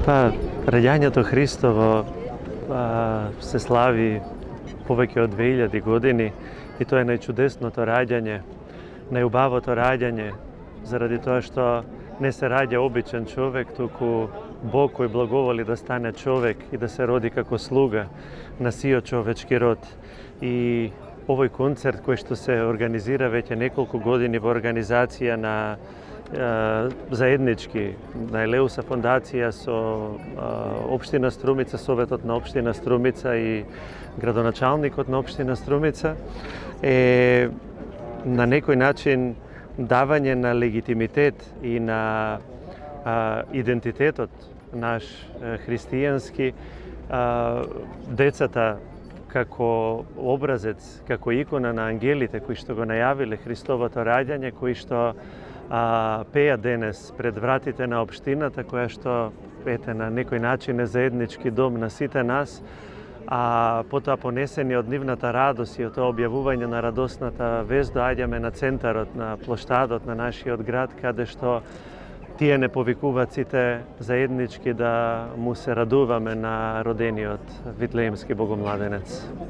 Раѓањето Христово се слави повеќе од 2000 години и тоа е најчудесното раѓање, најубавото раѓање, заради тоа што не се раѓа обичен човек, туку Бог кој благоволи да стане човек и да се роди како слуга на сиот човечки род. И овој концерт кој што се организира веќе неколку години во организација на заеднички на Елеуса фондација со општина Струмица, Советот на општина Струмица и градоначалникот на општина Струмица е на некој начин давање на легитимитет и на идентитетот наш христијански, децата како образец, како икона на ангелите кои што го најавиле Христовото раѓање, кои што пеа денес пред вратите на општината, која што на некој начин е заеднички дом на сите нас, а потоа понесени од нивната радост и од тоа објавување на радосната вест, доаѓаме на центарот, на плоштадот на нашиот град, каде што тие не повикуваат сите заеднички да му се радуваме на родениот Витлеемски богомладенец.